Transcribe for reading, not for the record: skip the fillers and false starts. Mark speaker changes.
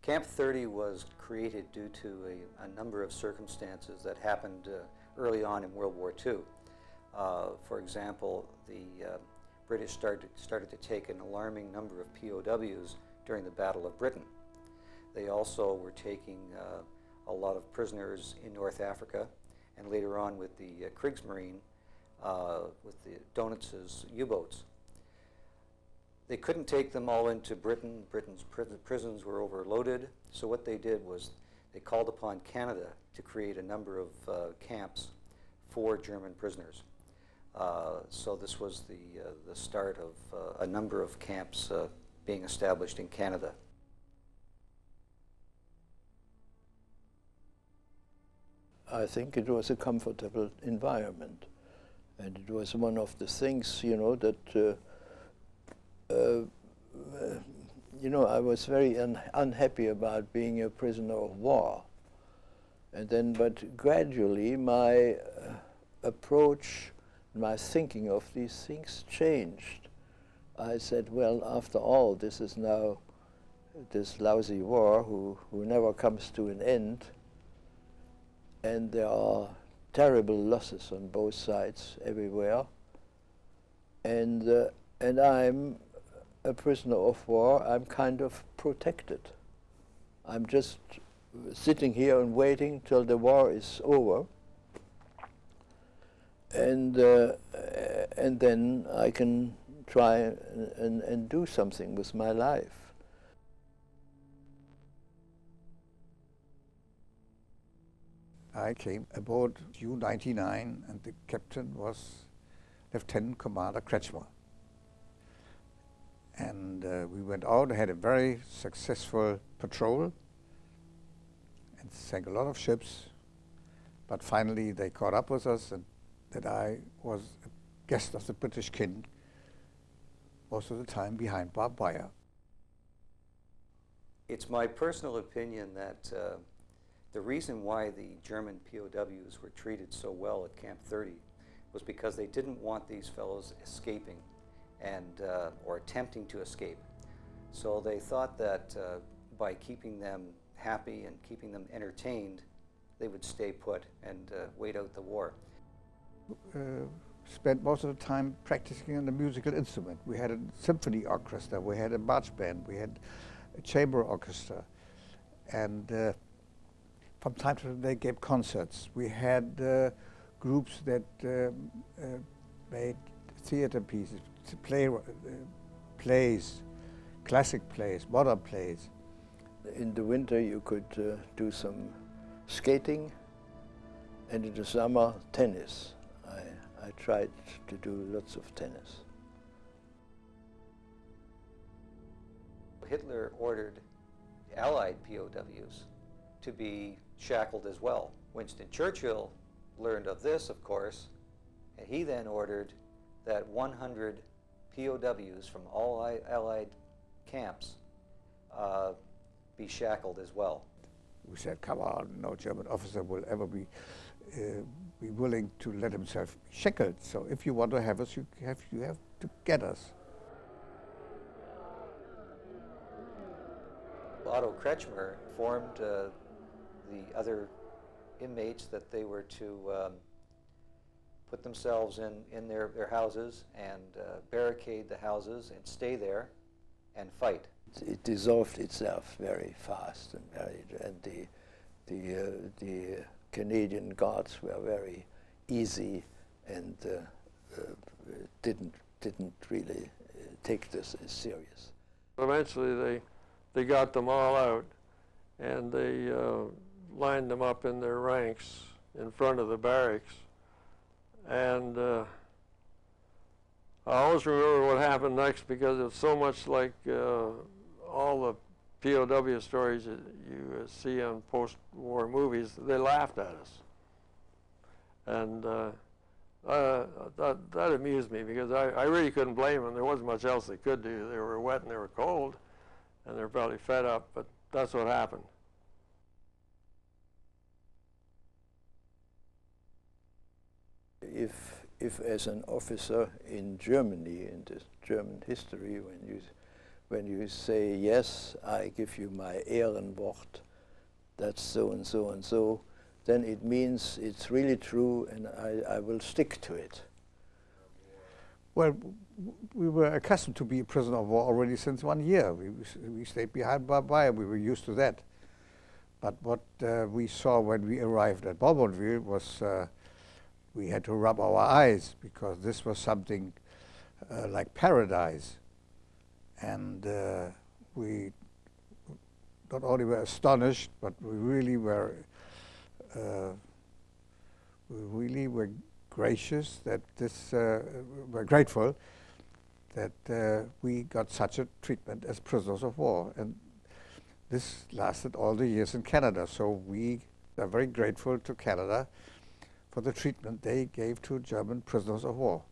Speaker 1: Camp 30 was created due to a number of circumstances that happened early on in World War II. For example, the British started to take an alarming number of POWs during the Battle of Britain. They also were taking a lot of prisoners in North Africa, and later on with the Kriegsmarine, with the Donitz's U-boats. They couldn't take them all into Britain. Britain's prisons were overloaded, so what they did was they called upon Canada to create a number of camps for German prisoners. So this was the start of a number of camps being established in Canada.
Speaker 2: I think it was a comfortable environment, and it was one of the things, you know, that you know, I was very unhappy about being a prisoner of war, and then, but gradually my approach, my thinking of these things changed. I said, well, after all, this is now this lousy war who never comes to an end, and there are terrible losses on both sides everywhere, and I'm a prisoner of war. I'm kind of protected. I'm just sitting here and waiting till the war is over, and then I can try and do something with my life.
Speaker 3: I came aboard U-99, and the captain was Lieutenant Commander Kretschmer. And we went out, had a very successful patrol, and sank a lot of ships. But finally they caught up with us, and that I was a guest of the British king most of the time behind barbed wire.
Speaker 1: It's my personal opinion that the reason why the German POWs were treated so well at Camp 30 was because they didn't want these fellows escaping and or attempting to escape. So they thought that by keeping them happy and keeping them entertained, they would stay put and wait out the war.
Speaker 3: Spent most of the time practicing on the musical instrument. We had a symphony orchestra, we had a march band, we had a chamber orchestra, and from time to time they gave concerts. We had groups that made theater pieces, plays, classic plays, modern plays.
Speaker 2: In the winter you could do some skating, and in the summer tennis. I tried to do lots of tennis.
Speaker 1: Hitler ordered Allied POWs to be shackled as well. Winston Churchill learned of this, of course, and he then ordered that 100 POWs from all Allied camps be shackled as well.
Speaker 3: We said, come on, no German officer will ever be willing to let himself be shackled. So if you want to have us, you have to get us.
Speaker 1: Otto Kretschmer informed the other inmates that they were to put themselves in their houses and barricade the houses and stay there and fight.
Speaker 2: It dissolved itself very fast, and the Canadian Guards were very easy and didn't really take this as serious.
Speaker 4: Eventually they got them all out, and they lined them up in their ranks in front of the barracks. And I always remember what happened next, because it's so much like all the POW stories that you see on post-war movies. They laughed at us. And that amused me, because I really couldn't blame them. There wasn't much else they could do. They were wet and they were cold, and they're probably fed up, but that's what happened.
Speaker 2: If as an officer in Germany, in the German history, when you say, yes, I give you my Ehrenwort, that's so and so and so, then it means it's really true and I will stick to it.
Speaker 3: Well, we were accustomed to be a prisoner of war already since 1 year. We stayed behind barbed wire. We were used to that. But what we saw when we arrived at Bowmanville was we had to rub our eyes, because this was something like paradise. And we not only were astonished, but we really were gracious that this, we're grateful that we got such a treatment as prisoners of war. And this lasted all the years in Canada. So we are very grateful to Canada for the treatment they gave to German prisoners of war.